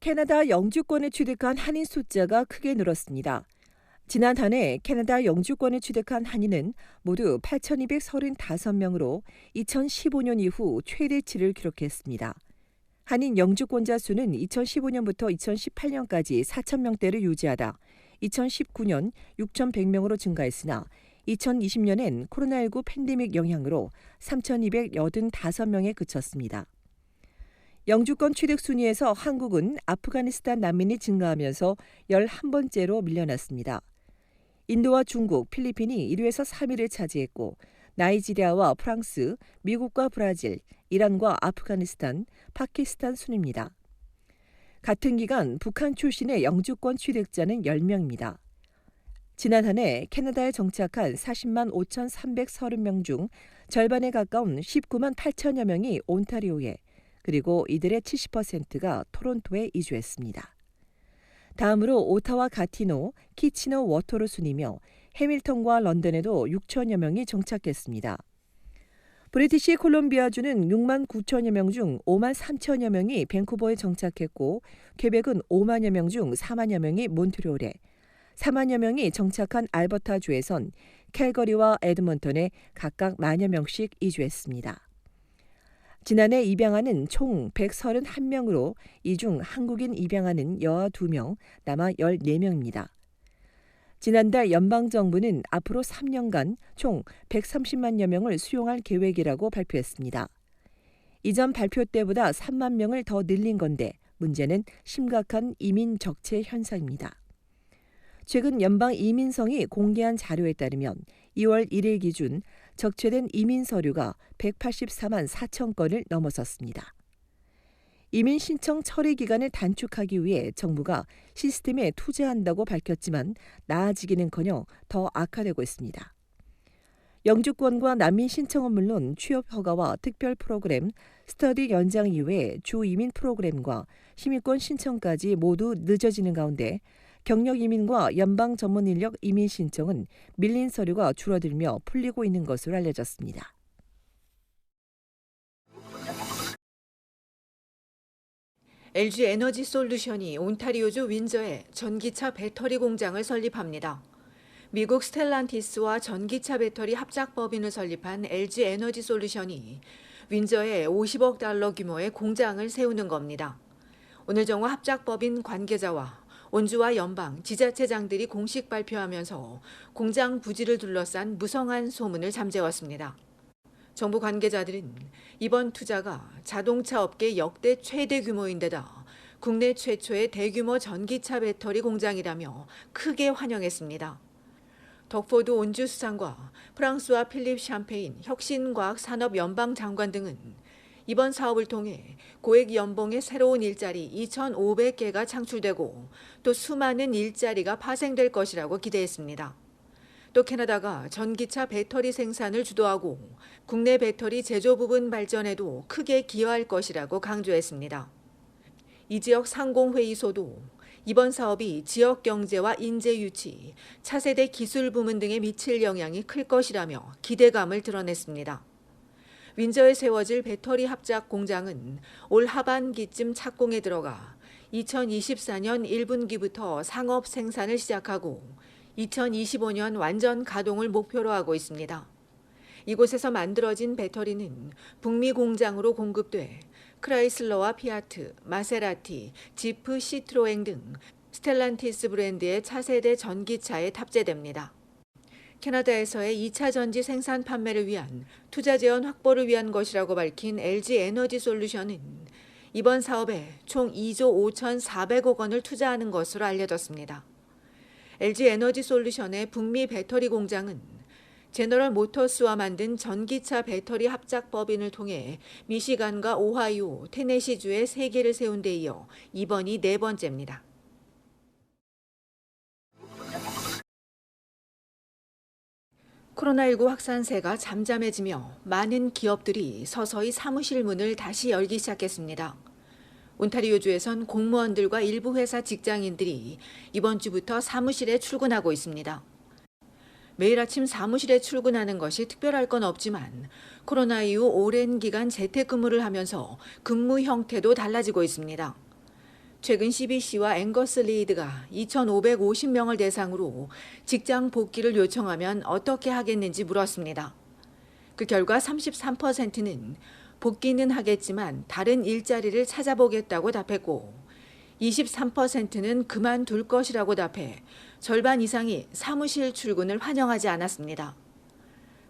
캐나다 영주권을 취득한 한인 숫자가 크게 늘었습니다. 지난 한 해 캐나다 영주권을 취득한 한인은 모두 8,235명으로 2015년 이후 최대치를 기록했습니다. 한인 영주권자 수는 2015년부터 2018년까지 4,000명대를 유지하다 2019년 6,100명으로 증가했으나 2020년엔 코로나19 팬데믹 영향으로 3,285명에 그쳤습니다. 영주권 취득 순위에서 한국은 아프가니스탄 난민이 증가하면서 11번째로 밀려났습니다. 인도와 중국, 필리핀이 1위에서 3위를 차지했고 나이지리아와 프랑스, 미국과 브라질, 이란과 아프가니스탄, 파키스탄 순입니다. 같은 기간 북한 출신의 영주권 취득자는 10명입니다. 지난 한 해 캐나다에 정착한 40만 5,330명 중 절반에 가까운 19만 8천여 명이 온타리오에, 그리고 이들의 70%가 토론토에 이주했습니다. 다음으로 오타와 가티노, 키치너 워터로 순이며 해밀턴과 런던에도 6천여 명이 정착했습니다. 브리티시 콜롬비아주는 6만 9천여 명 중 5만 3천여 명이 밴쿠버에 정착했고 퀘벡은 5만여 명 중 4만여 명이 몬트리올에, 4만여 명이 정착한 알버타주에선 캘거리와 에드먼턴에 각각 만여 명씩 이주했습니다. 지난해 입양아는 총 131명으로 이 중 한국인 입양아는 여아 2명, 남아 14명입니다. 지난달 연방정부는 앞으로 3년간 총 130만여 명을 수용할 계획이라고 발표했습니다. 이전 발표 때보다 3만 명을 더 늘린 건데 문제는 심각한 이민 적체 현상입니다. 최근 연방이민성이 공개한 자료에 따르면 2월 1일 기준 적체된 이민 서류가 184만 4천 건을 넘어섰습니다. 이민 신청 처리 기간을 단축하기 위해 정부가 시스템에 투자한다고 밝혔지만 나아지기는커녕 더 악화되고 있습니다. 영주권과 난민 신청은 물론 취업 허가와 특별 프로그램, 스터디 연장 이외에 주 이민 프로그램과 시민권 신청까지 모두 늦어지는 가운데 경력 이민과 연방 전문 인력 이민 신청은 밀린 서류가 줄어들며 풀리고 있는 것으로 알려졌습니다. LG 에너지 솔루션이 온타리오주 윈저에 전기차 배터리 공장을 설립합니다. 미국 스텔란티스와 전기차 배터리 합작 법인을 설립한 LG 에너지 솔루션이 윈저에 50억 달러 규모의 공장을 세우는 겁니다. 오늘 정오 합작 법인 관계자와 온주와 연방, 지자체장들이 공식 발표하면서 공장 부지를 둘러싼 무성한 소문을 잠재웠습니다. 정부 관계자들은 이번 투자가 자동차 업계 역대 최대 규모인데다 국내 최초의 대규모 전기차 배터리 공장이라며 크게 환영했습니다. 덕포드 온주 수상과 프랑스와 필립 샴페인 혁신과학산업연방장관 등은 이번 사업을 통해 고액 연봉의 새로운 일자리 2,500개가 창출되고 또 수많은 일자리가 파생될 것이라고 기대했습니다. 또 캐나다가 전기차 배터리 생산을 주도하고 국내 배터리 제조 부분 발전에도 크게 기여할 것이라고 강조했습니다. 이 지역 상공회의소도 이번 사업이 지역 경제와 인재 유치, 차세대 기술 부문 등에 미칠 영향이 클 것이라며 기대감을 드러냈습니다. 윈저에 세워질 배터리 합작 공장은 올 하반기쯤 착공에 들어가 2024년 1분기부터 상업 생산을 시작하고 2025년 완전 가동을 목표로 하고 있습니다. 이곳에서 만들어진 배터리는 북미 공장으로 공급돼 크라이슬러와 피아트, 마세라티, 지프, 시트로엥 등 스텔란티스 브랜드의 차세대 전기차에 탑재됩니다. 캐나다에서의 2차 전지 생산 판매를 위한 투자 재원 확보를 위한 것이라고 밝힌 LG 에너지 솔루션은 이번 사업에 총 2조 5,400억 원을 투자하는 것으로 알려졌습니다. LG 에너지 솔루션의 북미 배터리 공장은 제너럴 모터스와 만든 전기차 배터리 합작 법인을 통해 미시간과 오하이오, 테네시주에 3개를 세운 데 이어 이번이 4번째입니다. 코로나19 확산세가 잠잠해지며 많은 기업들이 서서히 사무실 문을 다시 열기 시작했습니다. 온타리오주에선 공무원들과 일부 회사 직장인들이 이번 주부터 사무실에 출근하고 있습니다. 매일 아침 사무실에 출근하는 것이 특별할 건 없지만 코로나 이후 오랜 기간 재택근무를 하면서 근무 형태도 달라지고 있습니다. 최근 CBC와 앵거스 리드가 2,550명을 대상으로 직장 복귀를 요청하면 어떻게 하겠는지 물었습니다. 그 결과 33%는 복귀는 하겠지만 다른 일자리를 찾아보겠다고 답했고 23%는 그만둘 것이라고 답해 절반 이상이 사무실 출근을 환영하지 않았습니다.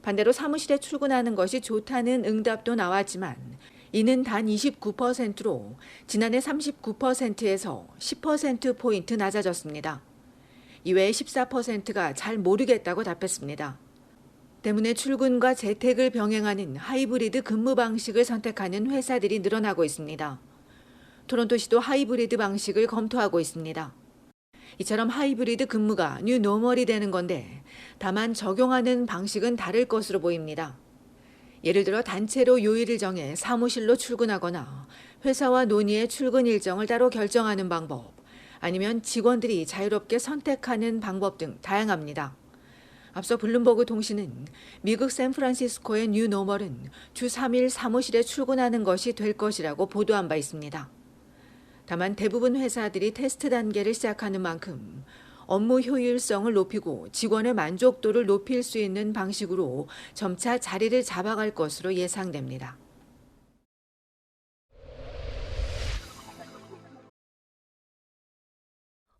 반대로 사무실에 출근하는 것이 좋다는 응답도 나왔지만 이는 단 29%로 지난해 39%에서 10%포인트 낮아졌습니다. 이외에 14%가 잘 모르겠다고 답했습니다. 때문에 출근과 재택을 병행하는 하이브리드 근무 방식을 선택하는 회사들이 늘어나고 있습니다. 토론토시도 하이브리드 방식을 검토하고 있습니다. 이처럼 하이브리드 근무가 뉴 노멀이 되는 건데 다만 적용하는 방식은 다를 것으로 보입니다. 예를 들어 단체로 요일을 정해 사무실로 출근하거나 회사와 논의해 출근 일정을 따로 결정하는 방법, 아니면 직원들이 자유롭게 선택하는 방법 등 다양합니다. 앞서 블룸버그 통신은 미국 샌프란시스코의 뉴 노멀은 주 3일 사무실에 출근하는 것이 될 것이라고 보도한 바 있습니다. 다만 대부분 회사들이 테스트 단계를 시작하는 만큼 업무 효율성을 높이고 직원의 만족도를 높일 수 있는 방식으로 점차 자리를 잡아갈 것으로 예상됩니다.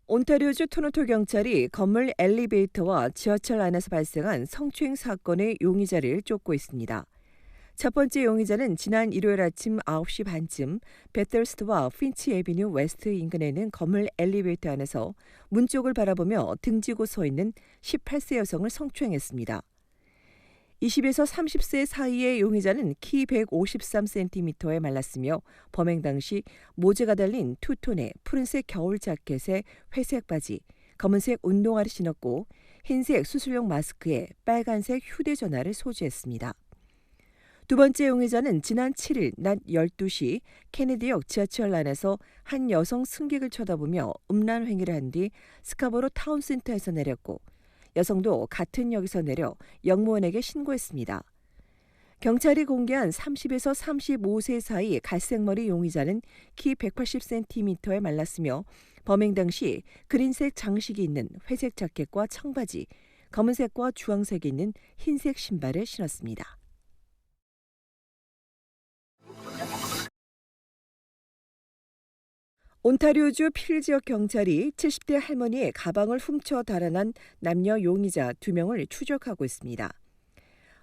온타리오주 토론토 경찰이 건물 엘리베이터와 지하철 안에서 발생한 성추행 사건의 용의자를 쫓고 있습니다. 첫 번째 용의자는 지난 일요일 아침 9시 반쯤 베털스트와 핀치 애비뉴 웨스트 인근에 있는 건물 엘리베이터 안에서 문 쪽을 바라보며 등지고 서 있는 18세 여성을 성추행했습니다. 20에서 30세 사이의 용의자는 키 153cm에 말랐으며 범행 당시 모자가 달린 투톤의 푸른색 겨울 자켓에 회색 바지, 검은색 운동화를 신었고 흰색 수술용 마스크에 빨간색 휴대전화를 소지했습니다. 두 번째 용의자는 지난 7일 낮 12시 케네디역 지하철 안에서 한 여성 승객을 쳐다보며 음란 행위를 한 뒤 스카보로 타운센터에서 내렸고 여성도 같은 역에서 내려 영무원에게 신고했습니다. 경찰이 공개한 30에서 35세 사이 갈색머리 용의자는 키 180cm에 말랐으며 범행 당시 그린색 장식이 있는 회색 자켓과 청바지, 검은색과 주황색이 있는 흰색 신발을 신었습니다. 온타리오주 필 지역 경찰이 70대 할머니의 가방을 훔쳐 달아난 남녀 용의자 2명을 추적하고 있습니다.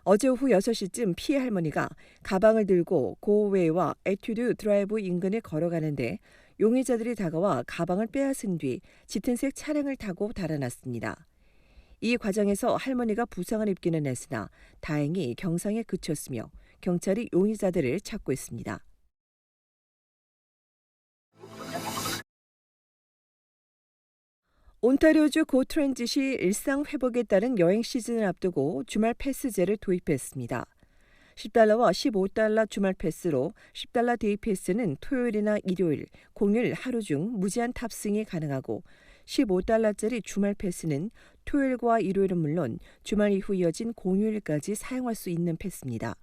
어제 오후 6시쯤 피해 할머니가 가방을 들고 고웨이와 에튜드 드라이브 인근에 걸어가는데 용의자들이 다가와 가방을 빼앗은 뒤 짙은색 차량을 타고 달아났습니다. 이 과정에서 할머니가 부상을 입기는 했으나 다행히 경상에 그쳤으며 경찰이 용의자들을 찾고 있습니다. 온타리오주 고트랜짓이 일상 회복에 따른 여행 시즌을 앞두고 주말 패스제를 도입했습니다. $10와 $15 주말 패스로 $10 데이 패스는 토요일이나 일요일, 공휴일 하루 중 무제한 탑승이 가능하고 $15짜리 주말 패스는 토요일과 일요일은 물론 주말 이후 이어진 공휴일까지 사용할 수 있는 패스입니다.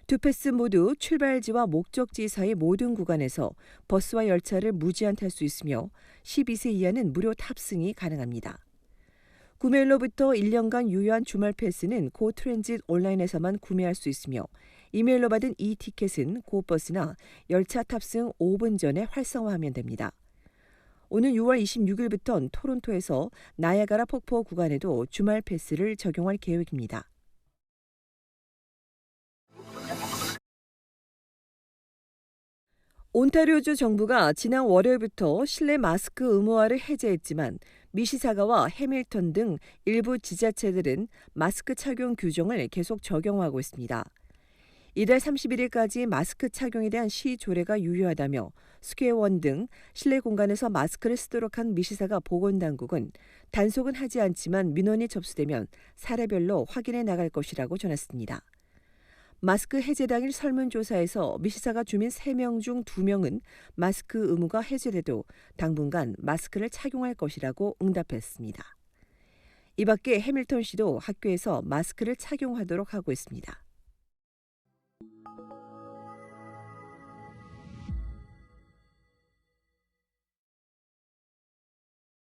두 패스 모두 출발지와 목적지 사이 모든 구간에서 버스와 열차를 무제한 탈 수 있으며 12세 이하는 무료 탑승이 가능합니다. 구매일로부터 1년간 유효한 주말 패스는 고트랜짓 온라인에서만 구매할 수 있으며 이메일로 받은 이 티켓은 고버스나 열차 탑승 5분 전에 활성화하면 됩니다. 오는 6월 26일부터는 토론토에서 나야가라 폭포 구간에도 주말 패스를 적용할 계획입니다. 온타리오주 정부가 지난 월요일부터 실내 마스크 의무화를 해제했지만 미시사가와 해밀턴 등 일부 지자체들은 마스크 착용 규정을 계속 적용하고 있습니다. 이달 31일까지 마스크 착용에 대한 시 조례가 유효하다며 스퀘어원 등 실내 공간에서 마스크를 쓰도록 한 미시사가 보건당국은 단속은 하지 않지만 민원이 접수되면 사례별로 확인해 나갈 것이라고 전했습니다. 마스크 해제 당일 설문조사에서 미시사가 주민 3명 중 2명은 마스크 의무가 해제돼도 당분간 마스크를 착용할 것이라고 응답했습니다. 이 밖에 해밀턴시도 학교에서 마스크를 착용하도록 하고 있습니다.